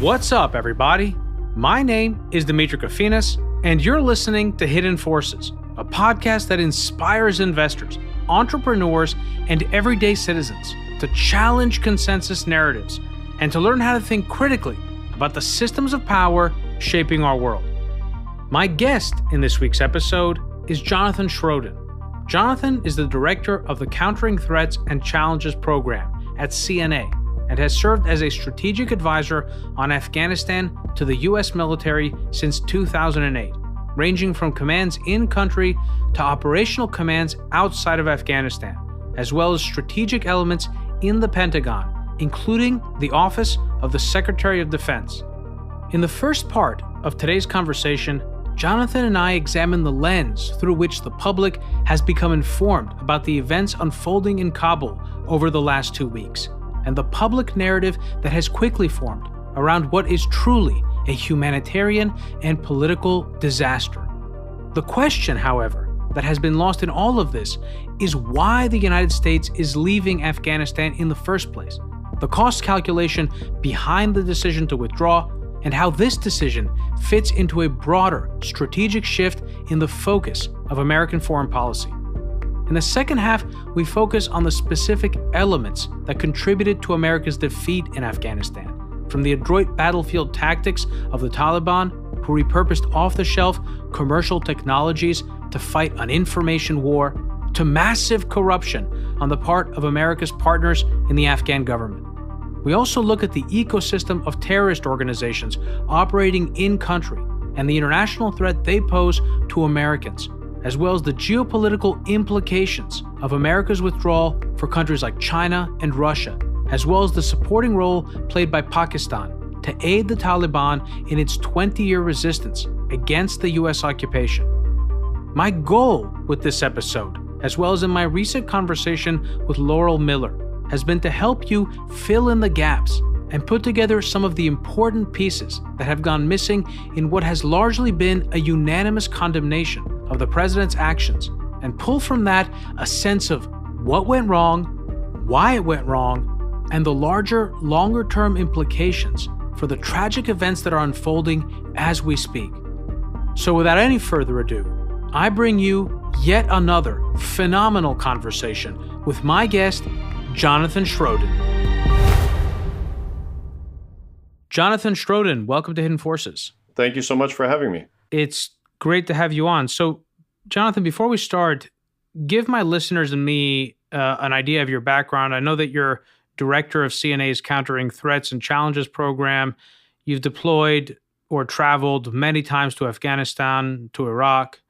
What's up, everybody? My name is Dimitri Kofinas, and you're listening to Hidden Forces, a podcast that inspires investors, entrepreneurs, and everyday citizens to challenge consensus narratives and to learn how to think critically about the systems of power shaping our world. My guest in this week's episode is Jonathan Schroden. Jonathan is the director of the Countering Threats and Challenges program at CNA and has served as a strategic advisor on Afghanistan to the U.S. military since 2008, ranging from commands in country to operational commands outside of Afghanistan, as well as strategic elements in the Pentagon, including the Office of the Secretary of Defense. In the first part of today's conversation, Jonathan and I examine the lens through which the public has become informed about the events unfolding in Kabul over the last 2 weeks, and the public narrative that has quickly formed around what is truly a humanitarian and political disaster. The question, however, that has been lost in all of this is why the United States is leaving Afghanistan in the first place, the cost calculation behind the decision to withdraw, and how this decision fits into a broader strategic shift in the focus of American foreign policy. In the second half, we focus on the specific elements that contributed to America's defeat in Afghanistan, from the adroit battlefield tactics of the Taliban, who repurposed off-the-shelf commercial technologies to fight an information war, to massive corruption on the part of America's partners in the Afghan government. We also look at the ecosystem of terrorist organizations operating in country and the international threat they pose to Americans, as well as the geopolitical implications of America's withdrawal for countries like China and Russia, as well as the supporting role played by Pakistan to aid the Taliban in its 20-year resistance against the U.S. occupation. My goal with this episode, as well as in my recent conversation with Laurel Miller, has been to help you fill in the gaps and put together some of the important pieces that have gone missing in what has largely been a unanimous condemnation of the president's actions, and pull from that a sense of what went wrong, why it went wrong, and the larger, longer-term implications for the tragic events that are unfolding as we speak. So without any further ado, I bring you yet another phenomenal conversation with my guest, Jonathan Schroden. Jonathan Schroden, welcome to Hidden Forces. Thank you so much for having me. It's great to have you on. So, Jonathan, before we start, give my listeners and me an idea of your background. I know that you're director of CNA's Countering Threats and Challenges program. You've deployed or traveled many times to Afghanistan, to Iraq.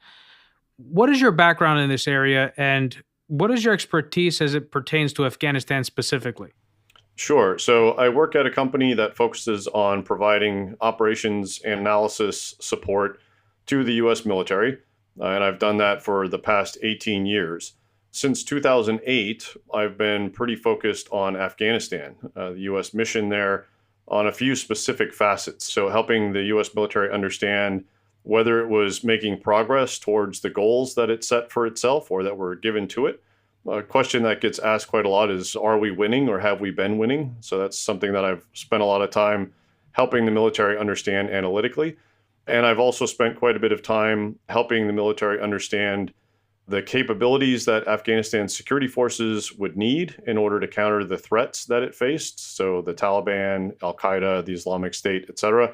What is your background in this area, and what is your expertise as it pertains to Afghanistan specifically? Sure. So I work at a company that focuses on providing operations and analysis support to the U.S. military, and I've done that for the past 18 years. Since 2008, I've been pretty focused on Afghanistan, the U.S. mission there, on a few specific facets. So helping the U.S. military understand whether it was making progress towards the goals that it set for itself or that were given to it. A question that gets asked quite a lot is, are we winning or have we been winning? So that's something that I've spent a lot of time helping the military understand analytically. And I've also spent quite a bit of time helping the military understand the capabilities that Afghanistan's security forces would need in order to counter the threats that it faced. So the Taliban, Al-Qaeda, the Islamic State, et cetera,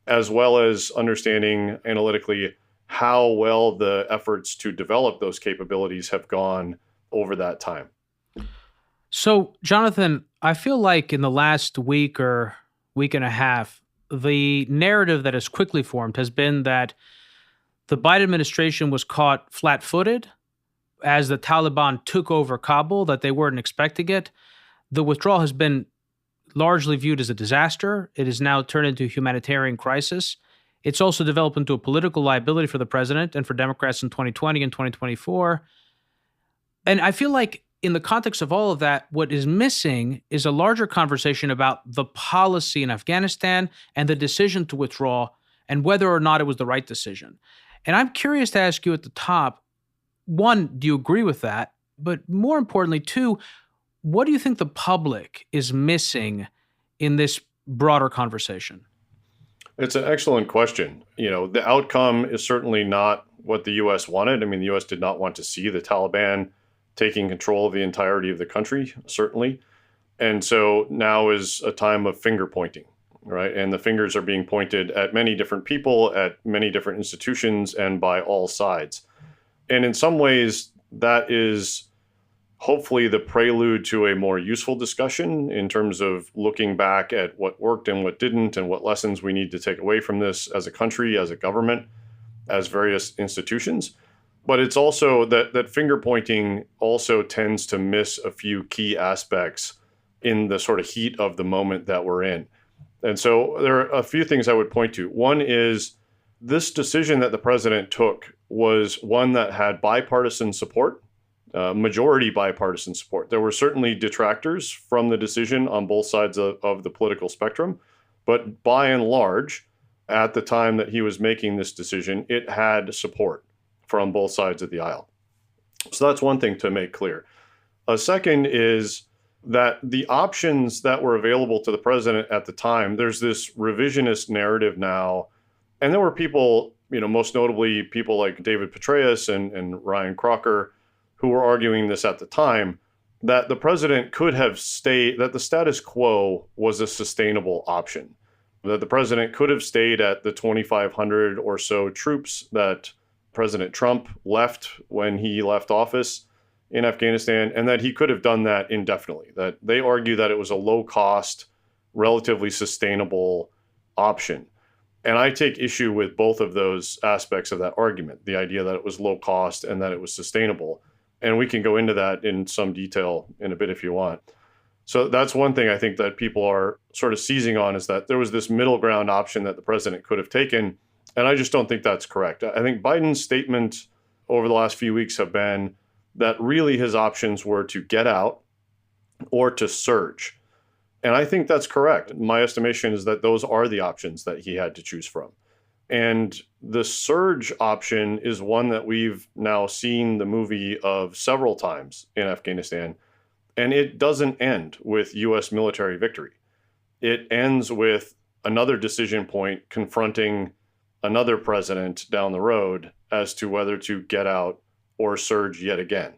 as well as understanding analytically how well the efforts to develop those capabilities have gone over that time. So, Jonathan, I feel like in the last week or week and a half, the narrative that has quickly formed has been that the Biden administration was caught flat-footed as the Taliban took over Kabul, that they weren't expecting it. The withdrawal has been largely viewed as a disaster. It has now turned into a humanitarian crisis. It's also developed into a political liability for the president and for Democrats in 2020 and 2024. And I feel like in the context of all of that, what is missing is a larger conversation about the policy in Afghanistan and the decision to withdraw and whether or not it was the right decision. And I'm curious to ask you at the top, one, do you agree with that? But more importantly, two, what do you think the public is missing in this broader conversation? It's an excellent question. The outcome is certainly not what the U.S. wanted. I mean, the U.S. did not want to see the Taliban taking control of the entirety of the country, certainly. And so now is a time of finger pointing, right? And the fingers are being pointed at many different people, at many different institutions, and by all sides. And in some ways, that is hopefully the prelude to a more useful discussion in terms of looking back at what worked and what didn't, and what lessons we need to take away from this as a country, as a government, as various institutions. But it's also that finger pointing also tends to miss a few key aspects in the sort of heat of the moment that we're in. And so there are a few things I would point to. One is this decision that the president took was one that had bipartisan support, majority bipartisan support. There were certainly detractors from the decision on both sides of the political spectrum, but by and large, at the time that he was making this decision, it had support from both sides of the aisle. So that's one thing to make clear. A second is that the options that were available to the president at the time, there's this revisionist narrative now. And there were people, most notably people like David Petraeus and Ryan Crocker, who were arguing this at the time, that the president could have stayed, that the status quo was a sustainable option, that the president could have stayed at the 2,500 or so troops that President Trump left when he left office in Afghanistan, and that he could have done that indefinitely. That they argue that it was a low-cost, relatively sustainable option. And I take issue with both of those aspects of that argument, the idea that it was low cost and that it was sustainable. And we can go into that in some detail in a bit if you want. So that's one thing I think that people are sort of seizing on, is that there was this middle ground option that the president could have taken. And I just don't think that's correct. I think Biden's statements over the last few weeks have been that really his options were to get out or to surge. And I think that's correct. My estimation is that those are the options that he had to choose from. And the surge option is one that we've now seen the movie of several times in Afghanistan. And it doesn't end with U.S. military victory. It ends with another decision point confronting another president down the road as to whether to get out or surge yet again.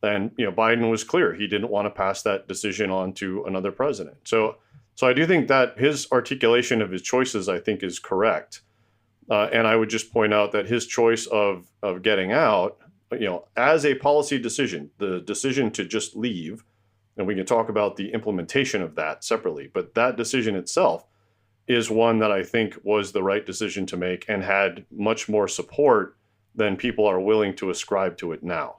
And Biden was clear he didn't want to pass that decision on to another president. So I do think that his articulation of his choices, I think, is correct. And I would just point out that his choice of getting out, as a policy decision, the decision to just leave, and we can talk about the implementation of that separately, but that decision itself is one that I think was the right decision to make and had much more support than people are willing to ascribe to it now.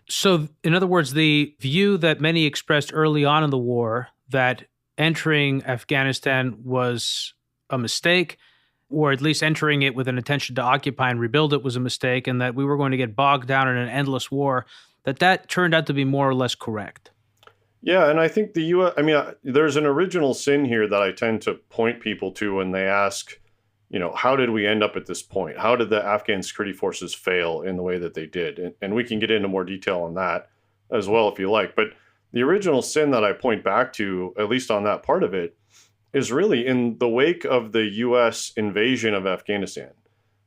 So, in other words, the view that many expressed early on in the war that entering Afghanistan was a mistake, or at least entering it with an intention to occupy and rebuild it was a mistake, and that we were going to get bogged down in an endless war, that turned out to be more or less correct. Yeah, and I think the U.S., there's an original sin here that I tend to point people to when they ask, how did we end up at this point? How did the Afghan security forces fail in the way that they did? And we can get into more detail on that as well if you like. But the original sin that I point back to, at least on that part of it, is really in the wake of the U.S. invasion of Afghanistan,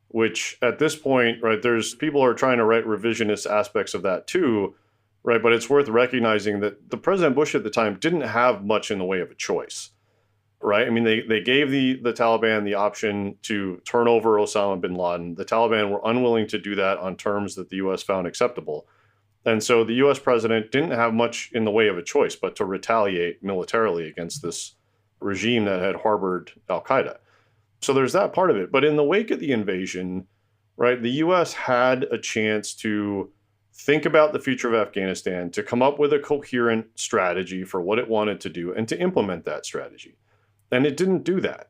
which at this point, right, there's people who are trying to write revisionist aspects of that too, right? But it's worth recognizing that the President Bush at the time didn't have much in the way of a choice. Right. I mean, they gave the Taliban the option to turn over Osama bin Laden. The Taliban were unwilling to do that on terms that the U.S. found acceptable. And so the U.S. president didn't have much in the way of a choice but to retaliate militarily against this regime that had harbored al-Qaeda. So there's that part of it. But in the wake of the invasion, right, the U.S. had a chance to think about the future of Afghanistan, to come up with a coherent strategy for what it wanted to do and to implement that strategy. And it didn't do that.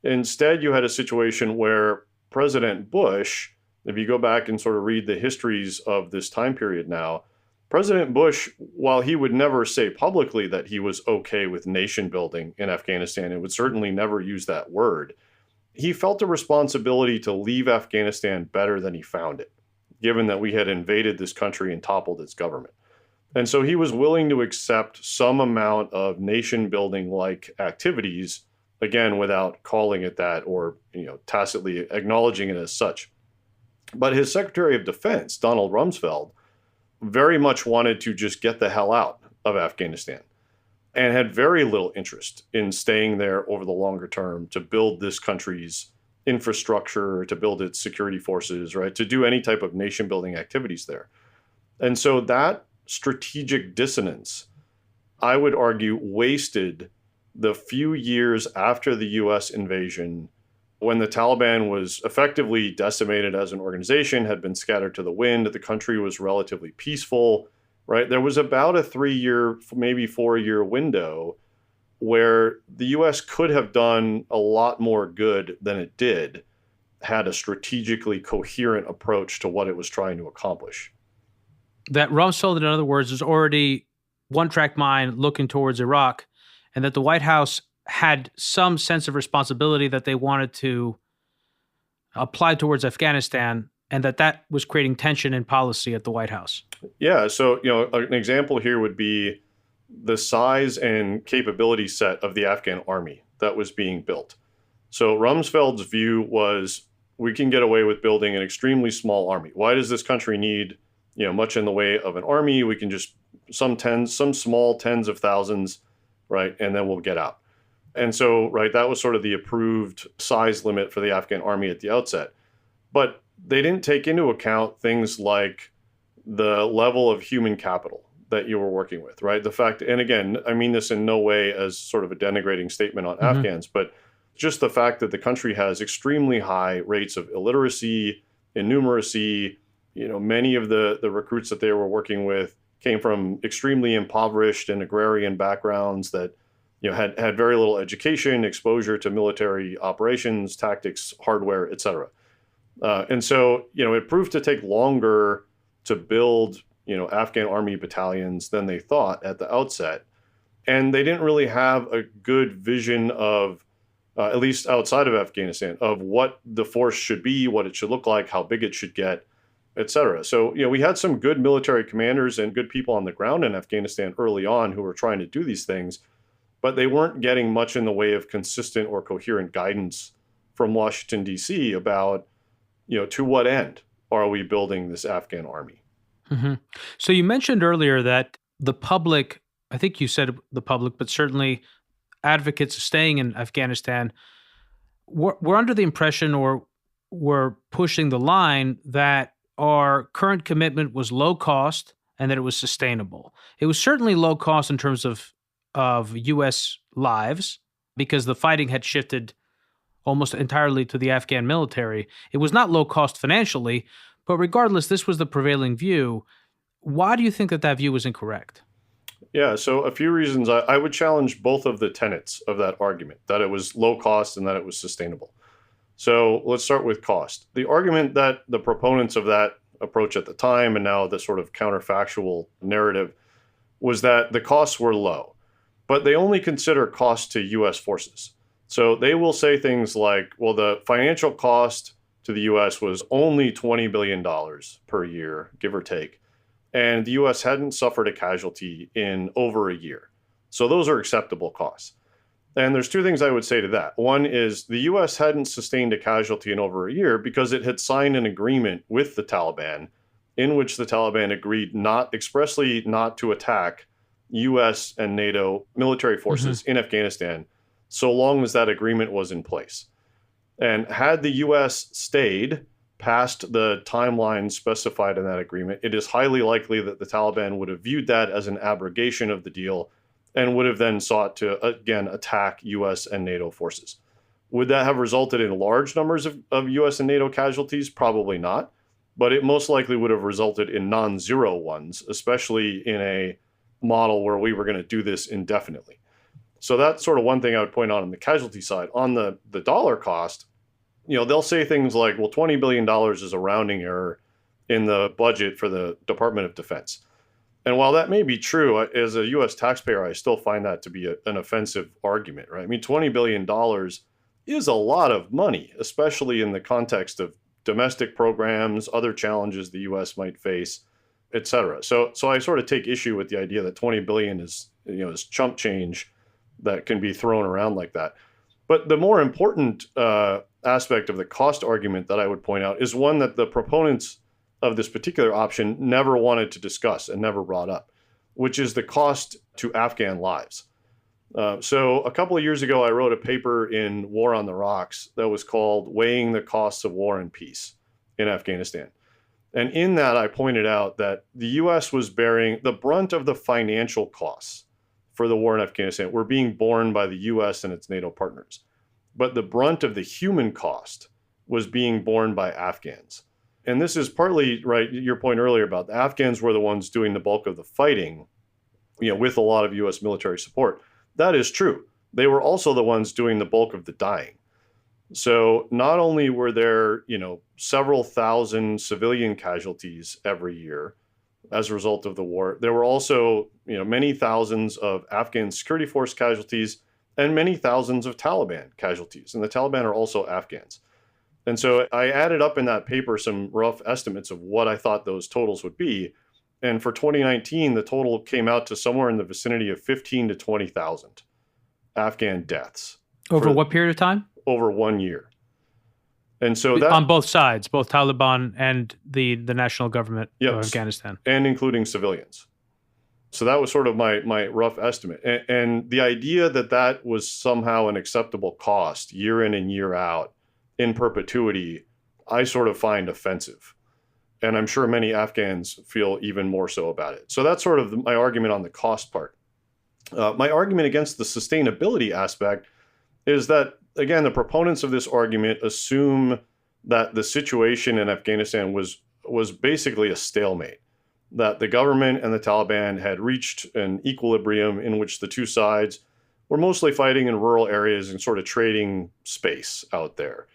Instead, you had a situation where President Bush, if you go back and sort of read the histories of this time period now, President Bush, while he would never say publicly that he was okay with nation building in Afghanistan, and would certainly never use that word, he felt a responsibility to leave Afghanistan better than he found it, given that we had invaded this country and toppled its government. And so he was willing to accept some amount of nation building like activities again, without calling it that or tacitly acknowledging it as such. But his Secretary of Defense, Donald Rumsfeld, very much wanted to just get the hell out of Afghanistan and had very little interest in staying there over the longer term to build this country's infrastructure, to build its security forces, right? To do any type of nation building activities there. And so that strategic dissonance, I would argue, wasted the few years after the US invasion, when the Taliban was effectively decimated as an organization, had been scattered to the wind, the country was relatively peaceful, right? There was about a 3-year, maybe 4-year window where the US could have done a lot more good than it did, had a strategically coherent approach to what it was trying to accomplish. That Rumsfeld, in other words, is already one-track mind looking towards Iraq, and that the White House had some sense of responsibility that they wanted to apply towards Afghanistan, and that was creating tension in policy at the White House. Yeah, so an example here would be the size and capability set of the Afghan army that was being built. So Rumsfeld's view was, we can get away with building an extremely small army. Why does this country need much in the way of an army? We can just some small tens of thousands, right? And then we'll get out. And so, right, that was sort of the approved size limit for the Afghan army at the outset. But they didn't take into account things like the level of human capital that you were working with, right? The fact, and again, I mean this in no way as sort of a denigrating statement on Afghans, but just the fact that the country has extremely high rates of illiteracy, innumeracy. Many of the recruits that they were working with came from extremely impoverished and agrarian backgrounds that had very little education, exposure to military operations, tactics, hardware, etc. And so it proved to take longer to build Afghan army battalions than they thought at the outset, and they didn't really have a good vision of, at least outside of Afghanistan, of what the force should be, what it should look like, how big it should get, etc. So, we had some good military commanders and good people on the ground in Afghanistan early on who were trying to do these things, but they weren't getting much in the way of consistent or coherent guidance from Washington, D.C. about, to what end are we building this Afghan army? Mm-hmm. So you mentioned earlier that the public, I think you said the public, but certainly advocates of staying in Afghanistan were under the impression, or were pushing the line, that our current commitment was low cost and that it was sustainable. It was certainly low cost in terms of U.S. lives, because the fighting had shifted almost entirely to the Afghan military. It was not low cost financially, but regardless, this was the prevailing view. Why do you think that view was incorrect? Yeah, so a few reasons. I would challenge both of the tenets of that argument, that it was low cost and that it was sustainable. So let's start with cost. The argument that the proponents of that approach at the time, and now the sort of counterfactual narrative, was that the costs were low, but they only consider cost to U.S. forces. So they will say things like, well, the financial cost to the U.S. was only $20 billion per year, give or take, and the U.S. hadn't suffered a casualty in over a year. So those are acceptable costs. And there's two things I would say to that. One is the U.S. hadn't sustained a casualty in over a year because it had signed an agreement with the Taliban in which the Taliban agreed expressly not to attack U.S. and NATO military forces in Afghanistan, so long as that agreement was in place. And had the U.S. stayed past the timeline specified in that agreement, it is highly likely that the Taliban would have viewed that as an abrogation of the deal and would have then sought to, again, attack U.S. and NATO forces. Would that have resulted in large numbers of U.S. and NATO casualties? Probably not. But it most likely would have resulted in non-zero ones, especially in a model where we were going to do this indefinitely. So that's sort of one thing I would point out on the casualty side. On the dollar cost, they'll say things like, well, $20 billion is a rounding error in the budget for the Department of Defense. And while that may be true, as a U.S. taxpayer, I still find that to be an offensive argument, right? I mean, $20 billion is a lot of money, especially in the context of domestic programs, other challenges the U.S. might face, et cetera. So I sort of take issue with the idea that $20 billion is chump change that can be thrown around like that. But the more important aspect of the cost argument that I would point out is one that the proponents of this particular option never wanted to discuss and never brought up, which is the cost to Afghan lives. So a couple of years ago, I wrote a paper in War on the Rocks that was called Weighing the Costs of War and Peace in Afghanistan. And in that, I pointed out that the U.S. was bearing the brunt of the financial costs for the war in Afghanistan were being borne by the U.S. and its NATO partners. But the brunt of the human cost was being borne by Afghans. And this is partly, right, your point earlier about the Afghans were the ones doing the bulk of the fighting, with a lot of U.S. military support. That is true. They were also the ones doing the bulk of the dying. So not only were there, several thousand civilian casualties every year as a result of the war, there were also, many thousands of Afghan security force casualties and many thousands of Taliban casualties. And the Taliban are also Afghans. And so I added up in that paper some rough estimates of what I thought those totals would be. And for 2019, the total came out to somewhere in the vicinity of 15 to 20,000 Afghan deaths. Over what period of time? Over 1 year. And so that, on both sides, both Taliban and the national government of Afghanistan. And including civilians. So that was sort of my rough estimate. And the idea that was somehow an acceptable cost year in and year out in perpetuity, I sort of find offensive. And I'm sure many Afghans feel even more so about it. So that's sort of my argument on the cost part. My argument against the sustainability aspect is that, again, the proponents of this argument assume that the situation in Afghanistan was basically a stalemate, that the government and the Taliban had reached an equilibrium in which the two sides were mostly fighting in rural areas and sort of trading space out there.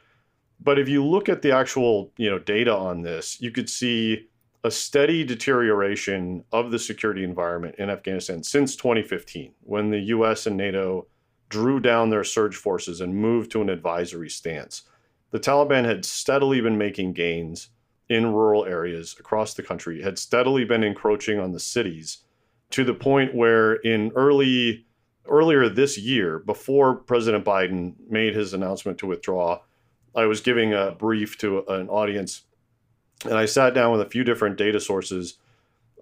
But if you look at the actual, data on this, you could see a steady deterioration of the security environment in Afghanistan since 2015, when the U.S. and NATO drew down their surge forces and moved to an advisory stance. The Taliban had steadily been making gains in rural areas across the country, had steadily been encroaching on the cities to the point where earlier this year, before President Biden made his announcement to withdraw, I was giving a brief to an audience, and I sat down with a few different data sources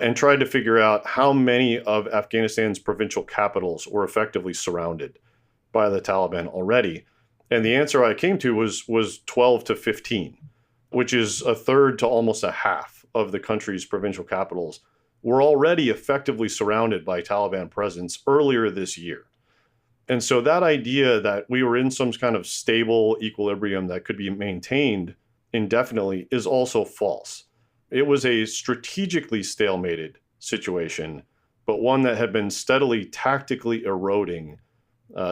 and tried to figure out how many of Afghanistan's provincial capitals were effectively surrounded by the Taliban already. And the answer I came to was 12 to 15, which is a third to almost a half of the country's provincial capitals were already effectively surrounded by Taliban presence earlier this year. And so that idea that we were in some kind of stable equilibrium that could be maintained indefinitely is also false. It was a strategically stalemated situation, but one that had been steadily tactically eroding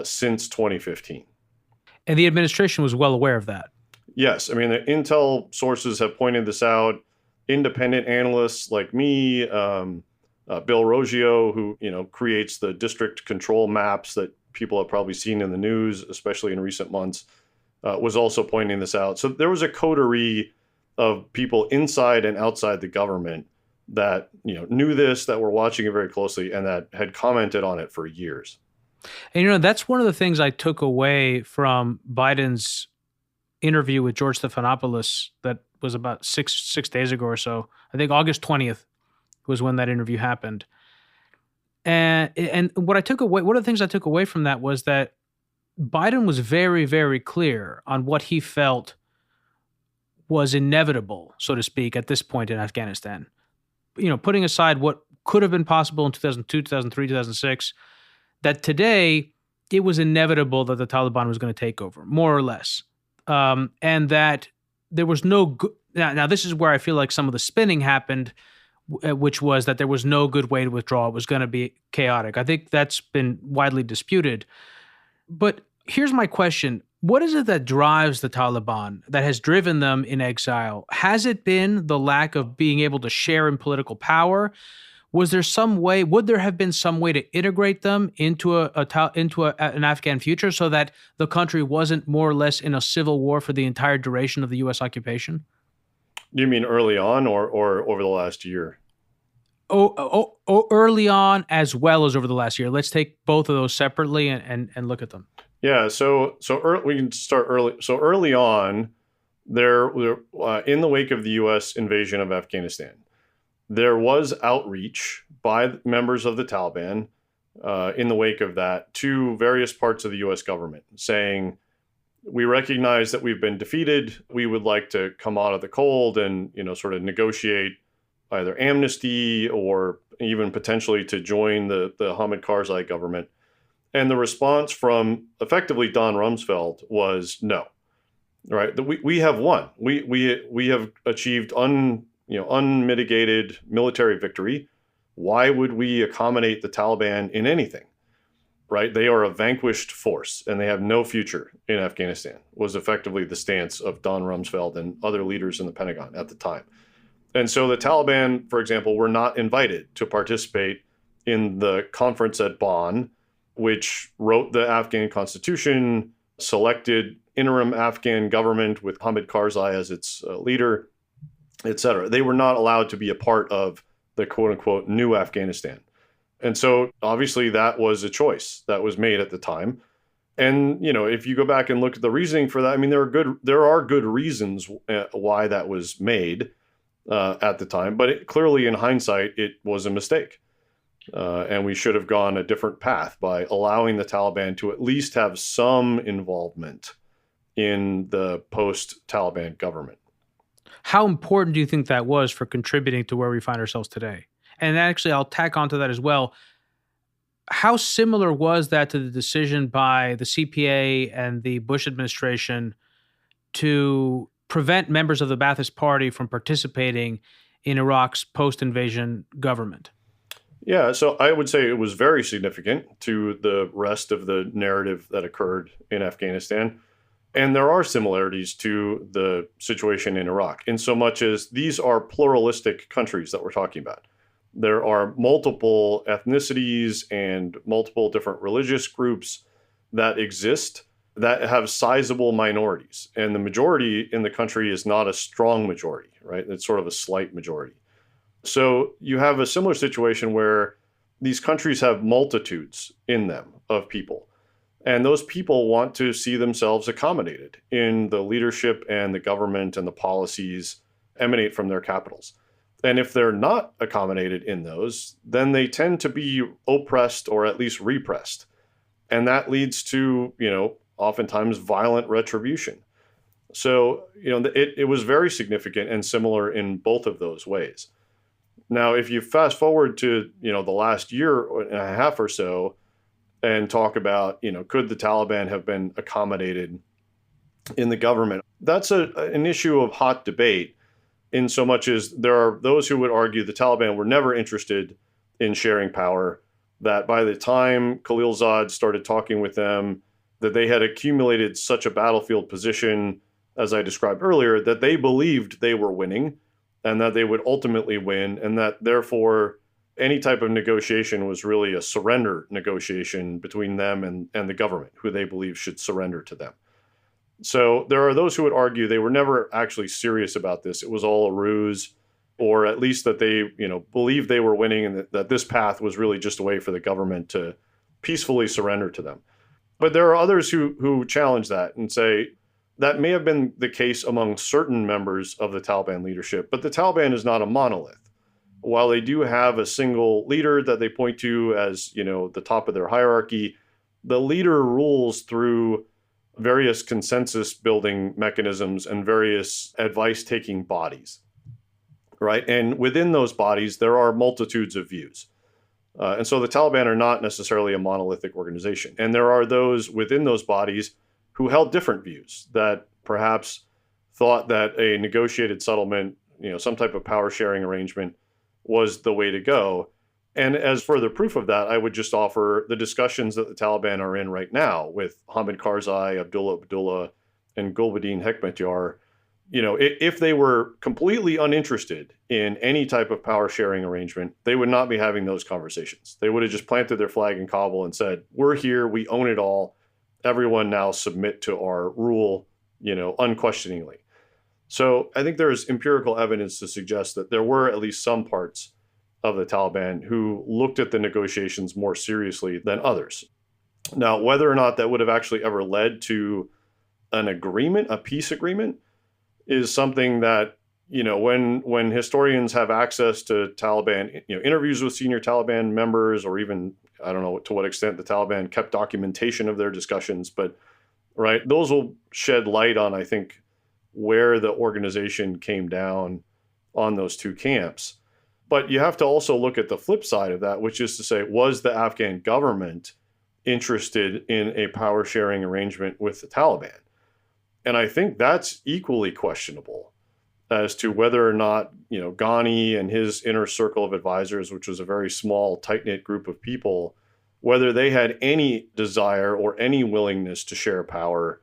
since 2015. And the administration was well aware of that. Yes. I mean, the intel sources have pointed this out. Independent analysts like me, Bill Roggio, who creates the district control maps that people have probably seen in the news, especially in recent months, was also pointing this out. So there was a coterie of people inside and outside the government that knew this, that were watching it very closely, and that had commented on it for years. And that's one of the things I took away from Biden's interview with George Stephanopoulos that was about six days ago or so. I think August 20th was when that interview happened. And what I took away, one of the things I took away from that was that Biden was very, very clear on what he felt was inevitable, so to speak, at this point in Afghanistan. Putting aside what could have been possible in 2002, 2003, 2006, that today it was inevitable that the Taliban was going to take over, more or less. And that there was no good. Now, this is where I feel like some of the spinning happened, which was that there was no good way to withdraw. It was going to be chaotic. I think that's been widely disputed. But here's my question. What is it that drives the Taliban, that has driven them in exile? Has it been the lack of being able to share in political power? Was there some way, would there have been some way to integrate them into an Afghan future so that the country wasn't more or less in a civil war for the entire duration of the U.S. occupation? You mean early on or over the last year? Early on as well as over the last year. Let's take both of those separately and look at them. Yeah, we can start early. So early on, in the wake of the U.S. invasion of Afghanistan, there was outreach by members of the Taliban in the wake of that to various parts of the U.S. government, saying, "We recognize that we've been defeated. We would like to come out of the cold and sort of negotiate either amnesty or even potentially to join the Hamid Karzai government." And the response from effectively Don Rumsfeld was no. Right? We have won. We have achieved unmitigated military victory. Why would we accommodate the Taliban in anything? Right? They are a vanquished force and they have no future in Afghanistan, was effectively the stance of Don Rumsfeld and other leaders in the Pentagon at the time. And so the Taliban, for example, were not invited to participate in the conference at Bonn, which wrote the Afghan constitution, selected interim Afghan government with Hamid Karzai as its leader, et cetera. They were not allowed to be a part of the quote unquote new Afghanistan. And so obviously that was a choice that was made at the time. And, if you go back and look at the reasoning for that, I mean, there are good reasons why that was made at the time, but clearly in hindsight, it was a mistake. And we should have gone a different path by allowing the Taliban to at least have some involvement in the post-Taliban government. How important do you think that was for contributing to where we find ourselves today? And actually, I'll tack onto that as well. How similar was that to the decision by the CPA and the Bush administration to prevent members of the Ba'athist Party from participating in Iraq's post-invasion government? Yeah, so I would say it was very significant to the rest of the narrative that occurred in Afghanistan. And there are similarities to the situation in Iraq, in so much as these are pluralistic countries that we're talking about. There are multiple ethnicities and multiple different religious groups that exist that have sizable minorities. And the majority in the country is not a strong majority, right? It's sort of a slight majority. So you have a similar situation where these countries have multitudes in them of people. And those people want to see themselves accommodated in the leadership and the government and the policies emanate from their capitals. And if they're not accommodated in those, then they tend to be oppressed or at least repressed. And that leads to, oftentimes violent retribution. So, it was very significant and similar in both of those ways. Now, if you fast forward to, the last year and a half or so and talk about, could the Taliban have been accommodated in the government? That's an issue of hot debate, in so much as there are those who would argue the Taliban were never interested in sharing power, that by the time Khalilzad started talking with them, that they had accumulated such a battlefield position, as I described earlier, that they believed they were winning and that they would ultimately win, and that therefore any type of negotiation was really a surrender negotiation between them and the government, who they believe should surrender to them. So there are those who would argue they were never actually serious about this. It was all a ruse, or at least that they, believed they were winning, and that this path was really just a way for the government to peacefully surrender to them. But there are others who challenge that and say that may have been the case among certain members of the Taliban leadership, but the Taliban is not a monolith. While they do have a single leader that they point to as, the top of their hierarchy, the leader rules through various consensus building mechanisms and various advice taking bodies, right? And within those bodies, there are multitudes of views. And so the Taliban are not necessarily a monolithic organization. And there are those within those bodies who held different views, that perhaps thought that a negotiated settlement, some type of power sharing arrangement was the way to go. And as further proof of that, I would just offer the discussions that the Taliban are in right now with Hamid Karzai, Abdullah, and Gulbuddin Hekmatyar. If they were completely uninterested in any type of power sharing arrangement, they would not be having those conversations. They would have just planted their flag in Kabul and said, "We're here, we own it all. Everyone now submit to our rule, unquestioningly." So I think there's empirical evidence to suggest that there were at least some parts of the Taliban who looked at the negotiations more seriously than others. Now, whether or not that would have actually ever led to an agreement, a peace agreement, is something that, when historians have access to Taliban, interviews with senior Taliban members, or even, I don't know to what extent the Taliban kept documentation of their discussions, but right, those will shed light on, I think, where the organization came down on those two camps. But you have to also look at the flip side of that, which is to say, was the Afghan government interested in a power sharing arrangement with the Taliban? And I think that's equally questionable as to whether or not, Ghani and his inner circle of advisors, which was a very small, tight-knit group of people, whether they had any desire or any willingness to share power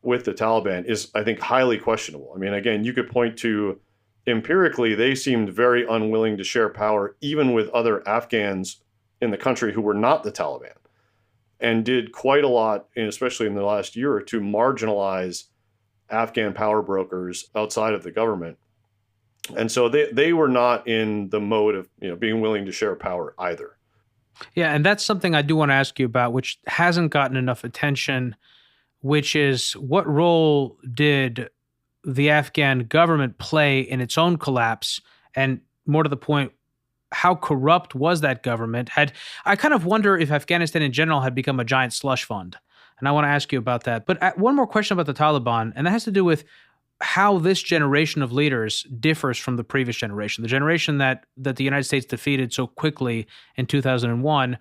with the Taliban is, I think, highly questionable. I mean, again, you could point to empirically, they seemed very unwilling to share power, even with other Afghans in the country who were not the Taliban, and did quite a lot, and especially in the last year or two, marginalize Afghan power brokers outside of the government. And so they were not in the mode of being willing to share power either. Yeah, and that's something I do want to ask you about, which hasn't gotten enough attention, which is what role did the Afghan government play in its own collapse? And more to the point, how corrupt was that government? I kind of wonder if Afghanistan in general had become a giant slush fund. And I want to ask you about that. But one more question about the Taliban, and that has to do with how this generation of leaders differs from the previous generation, the generation that the United States defeated so quickly in 2001.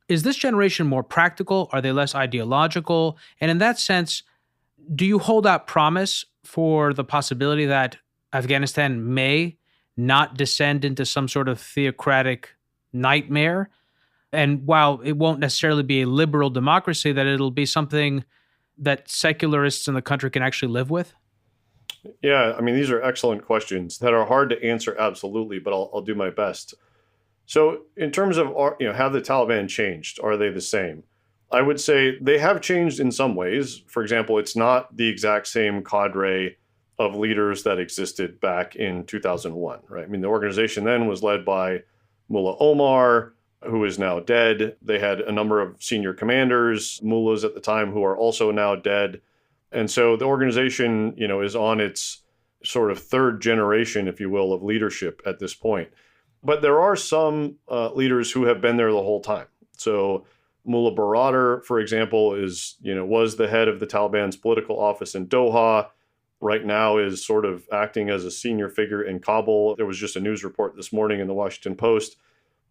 Is this generation more practical? Are they less ideological? And in that sense, do you hold out promise for the possibility that Afghanistan may not descend into some sort of theocratic nightmare? And while it won't necessarily be a liberal democracy, that it'll be something that secularists in the country can actually live with? Yeah, I mean, these are excellent questions that are hard to answer absolutely, but I'll do my best. So in terms of, have the Taliban changed? Are they the same? I would say they have changed in some ways. For example, it's not the exact same cadre of leaders that existed back in 2001, right? I mean, the organization then was led by Mullah Omar, who is now dead. They had a number of senior commanders, mullahs at the time, who are also now dead. And so the organization, is on its sort of third generation, if you will, of leadership at this point. But there are some leaders who have been there the whole time. So Mullah Baradar, for example, was the head of the Taliban's political office in Doha. Right now is sort of acting as a senior figure in Kabul. There was just a news report this morning in the Washington Post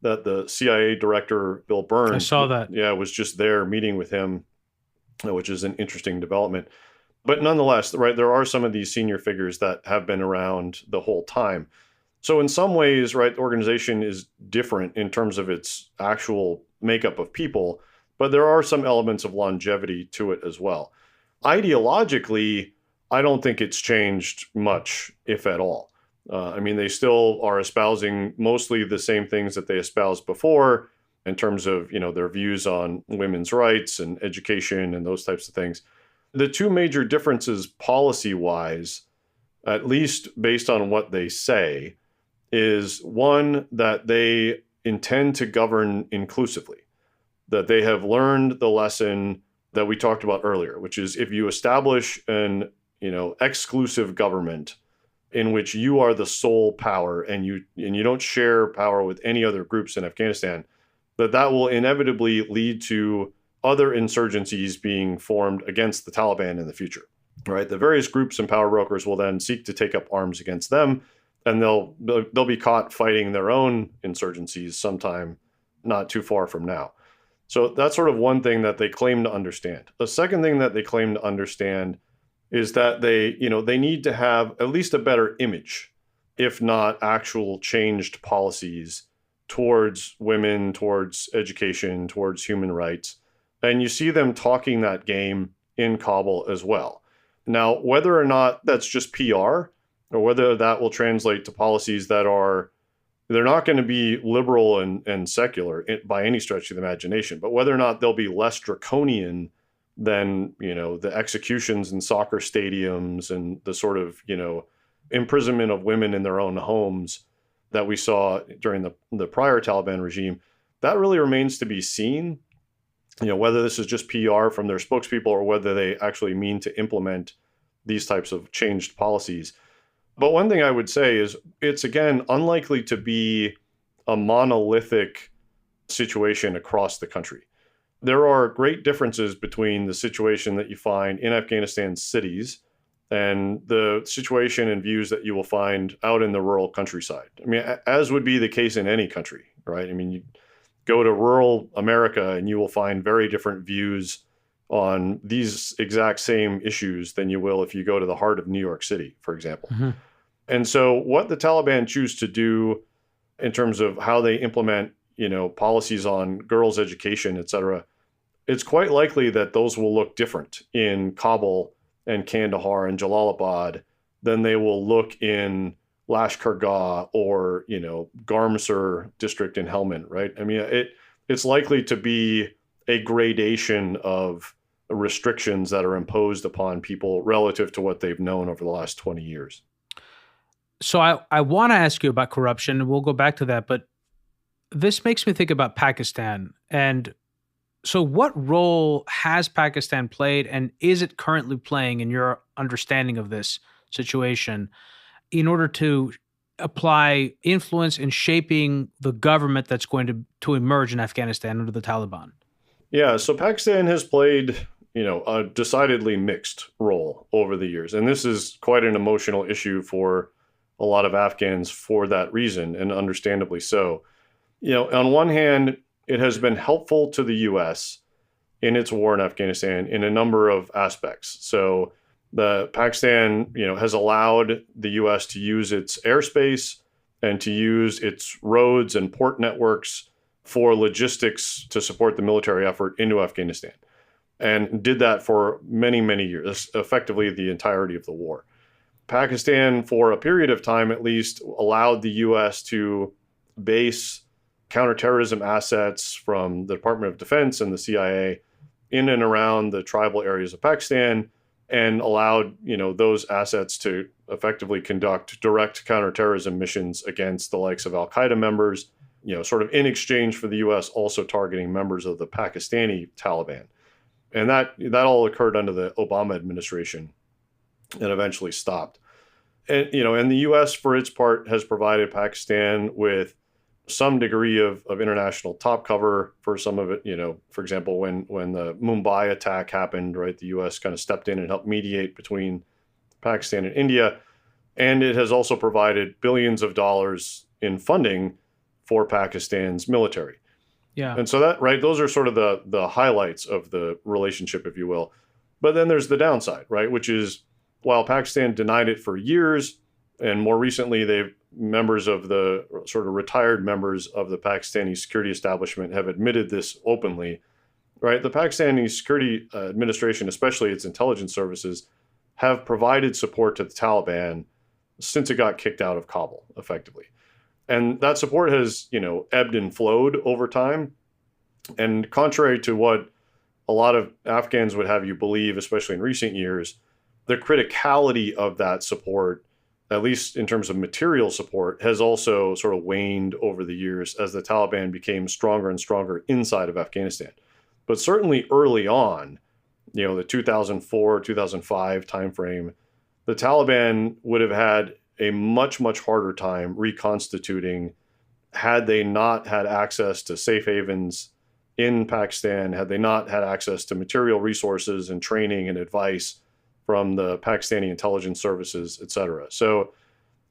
that the CIA director, Bill Burns, I saw that. Yeah, was just there meeting with him, which is an interesting development. But nonetheless, right, there are some of these senior figures that have been around the whole time. So in some ways, right, the organization is different in terms of its actual makeup of people, but there are some elements of longevity to it as well. Ideologically, I don't think it's changed much, if at all. I mean, they still are espousing mostly the same things that they espoused before in terms of, their views on women's rights and education and those types of things. The two major differences policy-wise, at least based on what they say, is one, that they intend to govern inclusively, that they have learned the lesson that we talked about earlier, which is if you establish an exclusive government in which you are the sole power and you don't share power with any other groups in Afghanistan, that will inevitably lead to other insurgencies being formed against the Taliban in the future. Right? The various groups and power brokers will then seek to take up arms against them, and they'll be caught fighting their own insurgencies sometime not too far from now. So that's sort of one thing that they claim to understand. The second thing that they claim to understand is that they need to have at least a better image, if not actual changed policies towards women, towards education, towards human rights. And you see them talking that game in Kabul as well. Now, whether or not that's just PR, or whether that will translate to policies that they're not going to be liberal and secular by any stretch of the imagination, but whether or not they'll be less draconian than, the executions in soccer stadiums and the sort of, imprisonment of women in their own homes that we saw during the prior Taliban regime, that really remains to be seen. whether this is just PR from their spokespeople or whether they actually mean to implement these types of changed policies. But one thing I would say is it's, again, unlikely to be a monolithic situation across the country. There are great differences between the situation that you find in Afghanistan's cities and the situation and views that you will find out in the rural countryside. I mean, as would be the case in any country, right? I mean, you go to rural America and you will find very different views on these exact same issues than you will if you go to the heart of New York City, for example. Mm-hmm. And so what the Taliban choose to do in terms of how they implement, policies on girls' education, et cetera, it's quite likely that those will look different in Kabul and Kandahar and Jalalabad than they will look in Lashkar Gah or, Garmsur district in Helmand, right? I mean, it's likely to be a gradation of restrictions that are imposed upon people relative to what they've known over the last 20 years. So I want to ask you about corruption, and we'll go back to that, but this makes me think about Pakistan. And so what role has Pakistan played, and is it currently playing in your understanding of this situation in order to apply influence in shaping the government that's going to emerge in Afghanistan under the Taliban? Yeah, so Pakistan has played, a decidedly mixed role over the years. And this is quite an emotional issue for a lot of Afghans for that reason, and understandably so. On one hand, it has been helpful to the U.S. in its war in Afghanistan in a number of aspects. So the Pakistan, has allowed the U.S. to use its airspace and to use its roads and port networks for logistics to support the military effort into Afghanistan, and did that for many, many years, effectively the entirety of the war. Pakistan, for a period of time at least, allowed the U.S. to base counterterrorism assets from the Department of Defense and the CIA in and around the tribal areas of Pakistan, and allowed, those assets to effectively conduct direct counterterrorism missions against the likes of Al-Qaeda members, sort of in exchange for the U.S. also targeting members of the Pakistani Taliban. And that all occurred under the Obama administration and eventually stopped. And, and the U.S., for its part, has provided Pakistan with some degree of international top cover for some of it. For example, when the Mumbai attack happened, right, the U.S. kind of stepped in and helped mediate between Pakistan and India. And it has also provided billions of dollars in funding for Pakistan's military. Yeah. And so that, right, those are sort of the highlights of the relationship, if you will. But then there's the downside, right, which is while Pakistan denied it for years, and more recently members of the sort of retired members of the Pakistani security establishment have admitted this openly, right? The Pakistani security administration, especially its intelligence services, have provided support to the Taliban since it got kicked out of Kabul, effectively. And that support has, ebbed and flowed over time. And contrary to what a lot of Afghans would have you believe, especially in recent years, the criticality of that support, at least in terms of material support, has also sort of waned over the years as the Taliban became stronger and stronger inside of Afghanistan. But certainly early on, the 2004, 2005 timeframe, the Taliban would have had a much, much harder time reconstituting had they not had access to safe havens in Pakistan, had they not had access to material resources and training and advice from the Pakistani intelligence services, et cetera. So,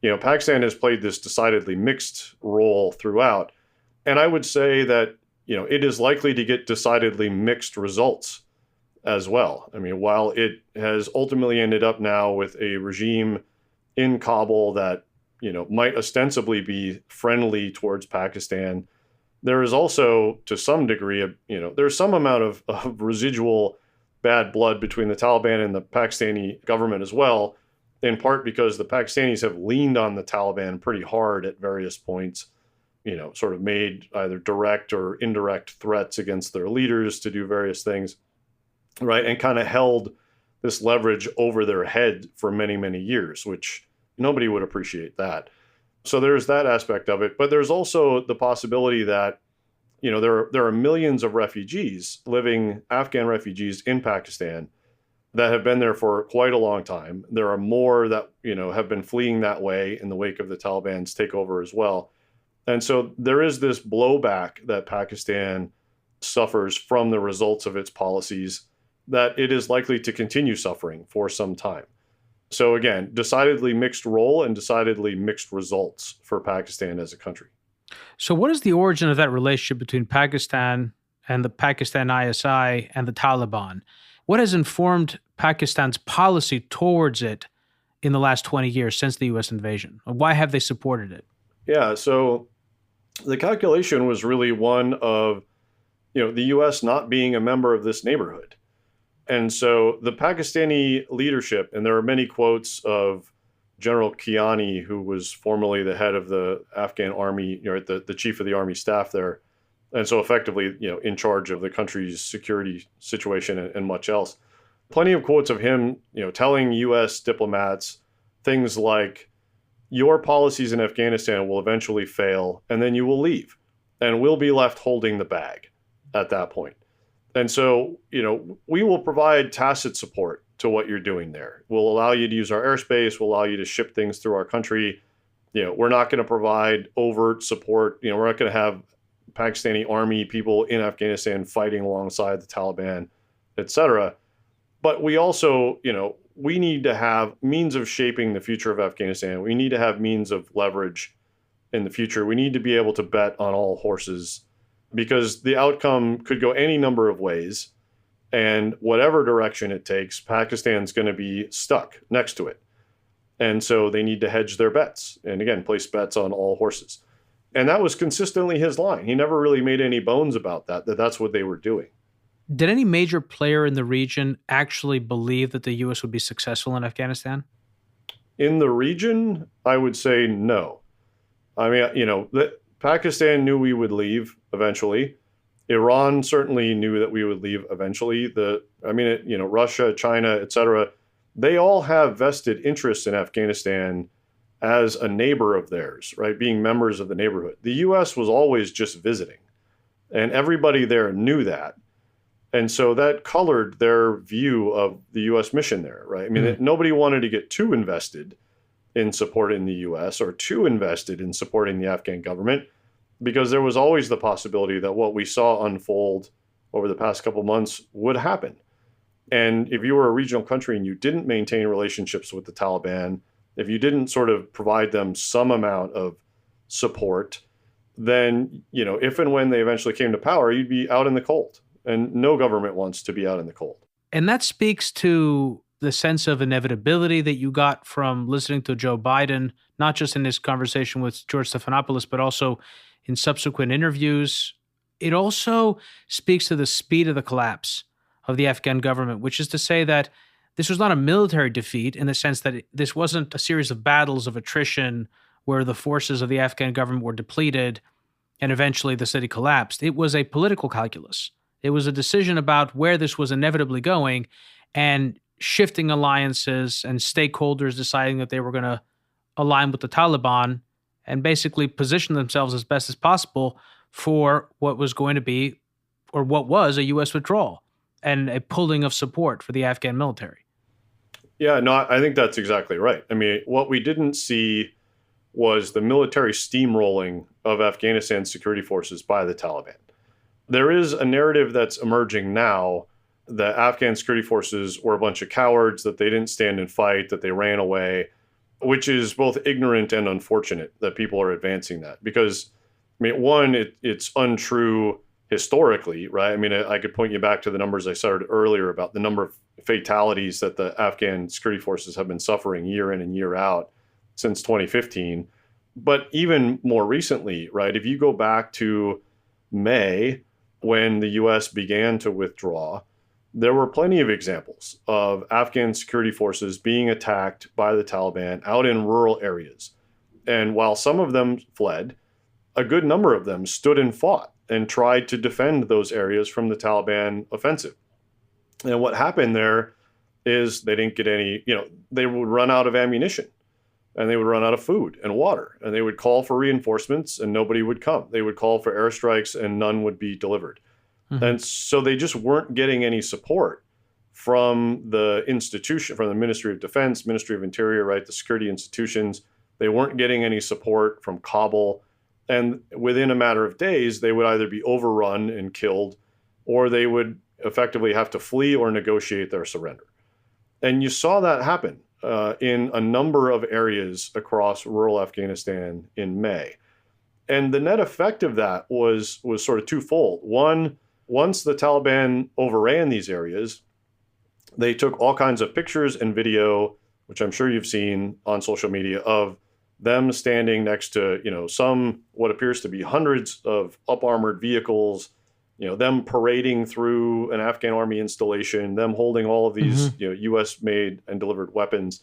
Pakistan has played this decidedly mixed role throughout. And I would say that, it is likely to get decidedly mixed results as well. I mean, while it has ultimately ended up now with a regime in Kabul that, might ostensibly be friendly towards Pakistan, there is also, to some degree, there's some amount of residual bad blood between the Taliban and the Pakistani government as well, in part because the Pakistanis have leaned on the Taliban pretty hard at various points, sort of made either direct or indirect threats against their leaders to do various things, right? And kind of held this leverage over their head for many, many years, which nobody would appreciate that. So there's that aspect of it. But there's also the possibility that there are millions of refugees, Afghan refugees in Pakistan that have been there for quite a long time. There are more that, have been fleeing that way in the wake of the Taliban's takeover as well. And so there is this blowback that Pakistan suffers from the results of its policies that it is likely to continue suffering for some time. So again, decidedly mixed role and decidedly mixed results for Pakistan as a country. So what is the origin of that relationship between Pakistan and the Pakistan ISI and the Taliban? What has informed Pakistan's policy towards it in the last 20 years since the U.S. invasion? Why have they supported it? Yeah, so the calculation was really one of, the U.S. not being a member of this neighborhood. And so the Pakistani leadership, and there are many quotes of General Kiani, who was formerly the head of the Afghan army, the chief of the army staff there, and so effectively, in charge of the country's security situation and much else. Plenty of quotes of him, telling U.S. diplomats things like, your policies in Afghanistan will eventually fail, and then you will leave, and we'll be left holding the bag at that point. And so, we will provide tacit support to what you're doing there. We'll allow you to use our airspace. We'll allow you to ship things through our country. We're not going to provide overt support. We're not going to have Pakistani army people in Afghanistan fighting alongside the Taliban, et cetera. But we also, we need to have means of shaping the future of Afghanistan. We need to have means of leverage in the future. We need to be able to bet on all horses, because the outcome could go any number of ways. And whatever direction it takes, Pakistan's going to be stuck next to it. And so they need to hedge their bets. And again, place bets on all horses. And that was consistently his line. He never really made any bones about that's what they were doing. Did any major player in the region actually believe that the U.S. would be successful in Afghanistan? In the region, I would say no. I mean, Pakistan knew we would leave eventually. Iran certainly knew that we would leave eventually. Russia, China, et cetera, they all have vested interests in Afghanistan as a neighbor of theirs, right? Being members of the neighborhood. The U.S. was always just visiting, and everybody there knew that. And so that colored their view of the U.S. mission there, right? I mean, nobody wanted to get too invested in supporting the U.S. or too invested in supporting the Afghan government, because there was always the possibility that what we saw unfold over the past couple months would happen. And if you were a regional country and you didn't maintain relationships with the Taliban, if you didn't sort of provide them some amount of support, then, if and when they eventually came to power, you'd be out in the cold. And no government wants to be out in the cold. And that speaks to the sense of inevitability that you got from listening to Joe Biden, not just in his conversation with George Stephanopoulos, but also in subsequent interviews. It also speaks to the speed of the collapse of the Afghan government, which is to say that this was not a military defeat in the sense that this wasn't a series of battles of attrition where the forces of the Afghan government were depleted and eventually the city collapsed. It was a political calculus. It was a decision about where this was inevitably going, and shifting alliances and stakeholders deciding that they were going to align with the Taliban and basically position themselves as best as possible for what was going to be, or what was, a U.S. withdrawal and a pulling of support for the Afghan military. Yeah, no, I think that's exactly right. I mean, what we didn't see was the military steamrolling of Afghanistan's security forces by the Taliban. There is a narrative that's emerging now that Afghan security forces were a bunch of cowards, that they didn't stand and fight, that they ran away, which is both ignorant and unfortunate that people are advancing that. Because, it's untrue historically, right? I mean, I could point you back to the numbers I cited earlier about the number of fatalities that the Afghan security forces have been suffering year in and year out since 2015. But even more recently, right, if you go back to May, when the U.S. began to withdraw, there were plenty of examples of Afghan security forces being attacked by the Taliban out in rural areas. And while some of them fled, a good number of them stood and fought and tried to defend those areas from the Taliban offensive. And what happened there is they didn't get any, they would run out of ammunition. and they would run out of food and water, and they would call for reinforcements and nobody would come. They would call for airstrikes and none would be delivered. Mm-hmm. And so they just weren't getting any support from the institution, from the Ministry of Defense, Ministry of Interior, right? The security institutions. They weren't getting any support from Kabul. And within a matter of days, they would either be overrun and killed, or they would effectively have to flee or negotiate their surrender. And you saw that happen in a number of areas across rural Afghanistan in May. And the net effect of that was sort of twofold. One, once the Taliban overran these areas, they took all kinds of pictures and video, which I'm sure you've seen on social media, of them standing next to, some what appears to be hundreds of up-armored vehicles, them parading through an Afghan army installation, them holding all of these, U.S. made and delivered weapons.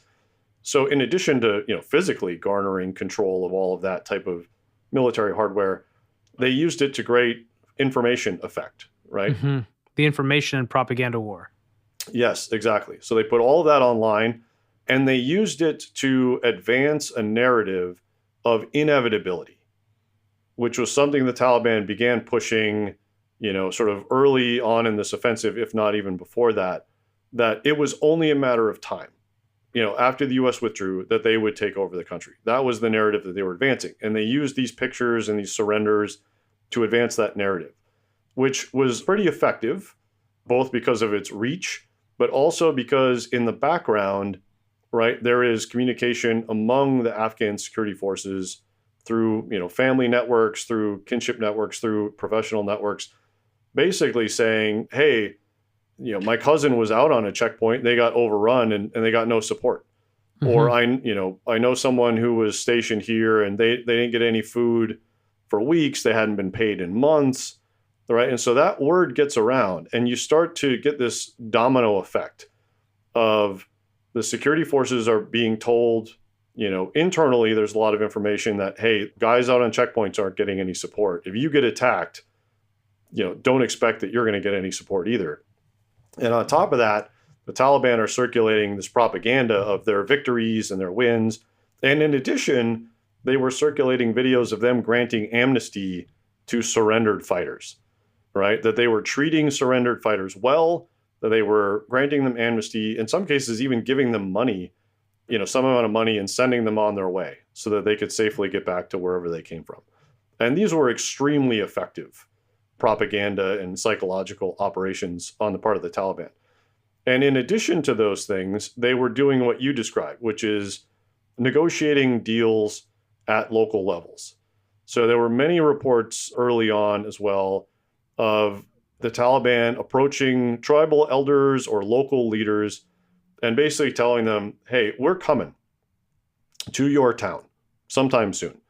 So in addition to, physically garnering control of all of that type of military hardware, they used it to great information effect, right? Mm-hmm. The information and propaganda war. Yes, exactly. So they put all of that online, and they used it to advance a narrative of inevitability, which was something the Taliban began pushing, sort of early on in this offensive, if not even before that it was only a matter of time, after the U.S. withdrew, that they would take over the country. That was the narrative that they were advancing. And they used these pictures and these surrenders to advance that narrative, which was pretty effective, both because of its reach, but also because in the background, right, there is communication among the Afghan security forces through, family networks, through kinship networks, through professional networks, basically saying, hey, my cousin was out on a checkpoint, they got overrun and they got no support. Mm-hmm. Or I know someone who was stationed here and they didn't get any food for weeks, they hadn't been paid in months. Right. And so that word gets around and you start to get this domino effect of the security forces are being told, internally, there's a lot of information that, hey, guys out on checkpoints aren't getting any support. If you get attacked, don't expect that you're going to get any support either. And on top of that, the Taliban are circulating this propaganda of their victories and their wins. And in addition, they were circulating videos of them granting amnesty to surrendered fighters. Right? That they were treating surrendered fighters well, that they were granting them amnesty, in some cases even giving them money, some amount of money and sending them on their way so that they could safely get back to wherever they came from. And these were extremely effective propaganda and psychological operations on the part of the Taliban. And in addition to those things, they were doing what you described, which is negotiating deals at local levels. So there were many reports early on as well of the Taliban approaching tribal elders or local leaders and basically telling them, hey, we're coming to your town sometime soon.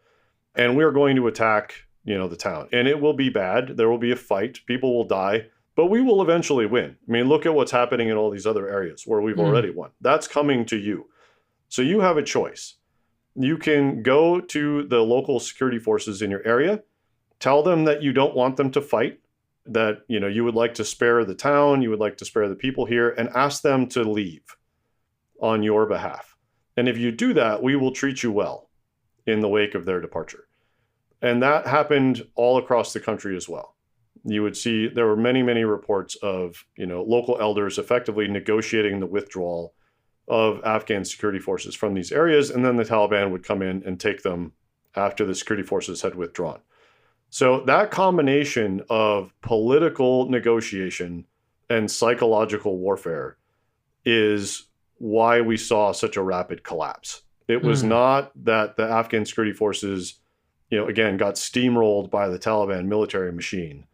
And we're going to attack, the town. And it will be bad. There will be a fight. People will die. But we will eventually win. I mean, look at what's happening in all these other areas where we've already won. That's coming to you. So you have a choice. You can go to the local security forces in your area, tell them that you don't want them to fight, that you would like to spare the town, you would like to spare the people here, and ask them to leave on your behalf. And if you do that, we will treat you well in the wake of their departure. And that happened all across the country as well. You would see there were many, many reports of local elders effectively negotiating the withdrawal of Afghan security forces from these areas, and then the Taliban would come in and take them after the security forces had withdrawn. So that combination of political negotiation and psychological warfare is why we saw such a rapid collapse. It was not that the Afghan security forces, again, got steamrolled by the Taliban military machine.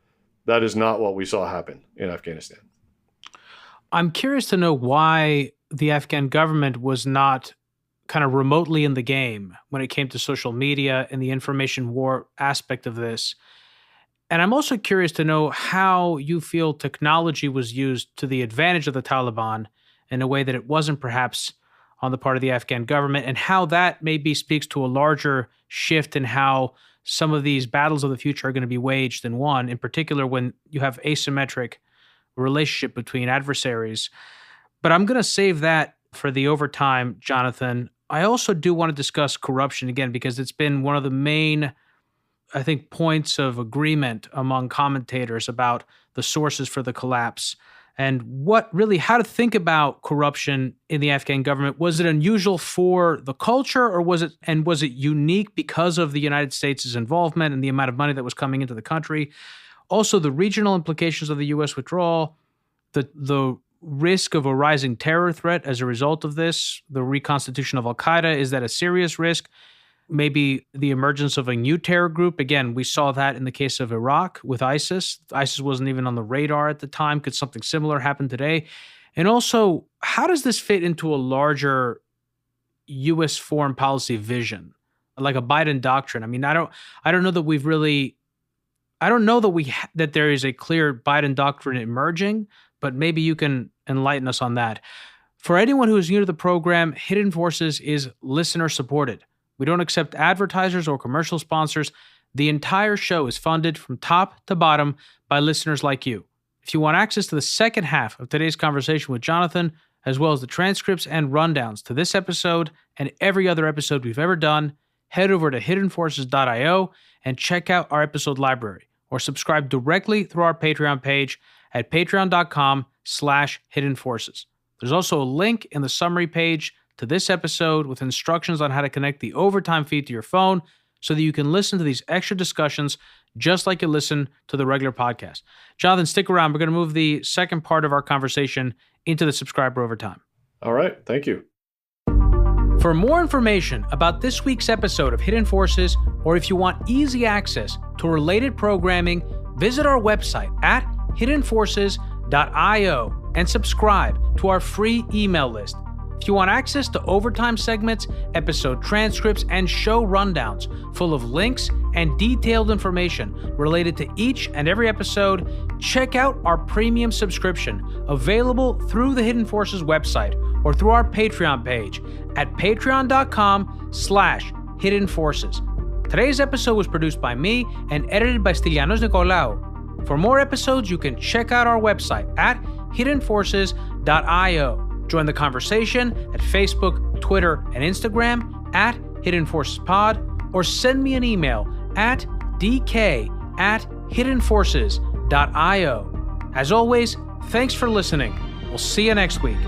That is not what we saw happen in Afghanistan. I'm curious to know why the Afghan government was not kind of remotely in the game when it came to social media and the information war aspect of this. And I'm also curious to know how you feel technology was used to the advantage of the Taliban in a way that it wasn't perhaps on the part of the Afghan government, and how that maybe speaks to a larger shift in how some of these battles of the future are going to be waged and won, in particular when you have asymmetric relationship between adversaries. But I'm going to save that for the overtime, Jonathan. I also do want to discuss corruption again, because it's been one of the main, I think, points of agreement among commentators about the sources for the collapse and how to think about corruption in the Afghan government. Was it unusual for the culture, or was it unique because of the United States' involvement and the amount of money that was coming into the country? Also, the regional implications of the U.S. withdrawal, the risk of a rising terror threat as a result of this, the reconstitution of Al-Qaeda, is that a serious risk? Maybe the emergence of a new terror group. Again, we saw that in the case of Iraq with ISIS. ISIS wasn't even on the radar at the time. Could something similar happen today? And also, how does this fit into a larger U.S. foreign policy vision, like a Biden doctrine? I mean, I don't know that we've really, I don't know that there is a clear Biden doctrine emerging, but maybe you can enlighten us on that. For anyone who is new to the program, Hidden Forces is listener supported. We don't accept advertisers or commercial sponsors. The entire show is funded from top to bottom by listeners like you. If you want access to the second half of today's conversation with Jonathan, as well as the transcripts and rundowns to this episode and every other episode we've ever done, head over to hiddenforces.io and check out our episode library, or subscribe directly through our Patreon page at patreon.com/hiddenforces. There's also a link in the summary page to this episode with instructions on how to connect the Overtime feed to your phone so that you can listen to these extra discussions just like you listen to the regular podcast. Jonathan, stick around. We're going to move the second part of our conversation into the subscriber Overtime. All right. Thank you. For more information about this week's episode of Hidden Forces, or if you want easy access to related programming, visit our website at hiddenforces.io and subscribe to our free email list. If you want access to Overtime segments, episode transcripts, and show rundowns full of links and detailed information related to each and every episode, check out our premium subscription available through the Hidden Forces website or through our Patreon page at patreon.com/Hidden Forces. Today's episode was produced by me and edited by Stylianos Nicolaou. For more episodes, you can check out our website at hiddenforces.io. Join the conversation at Facebook, Twitter, and Instagram at Hidden Forces Pod, or send me an email at dk@hiddenforces.io. As always, thanks for listening. We'll see you next week.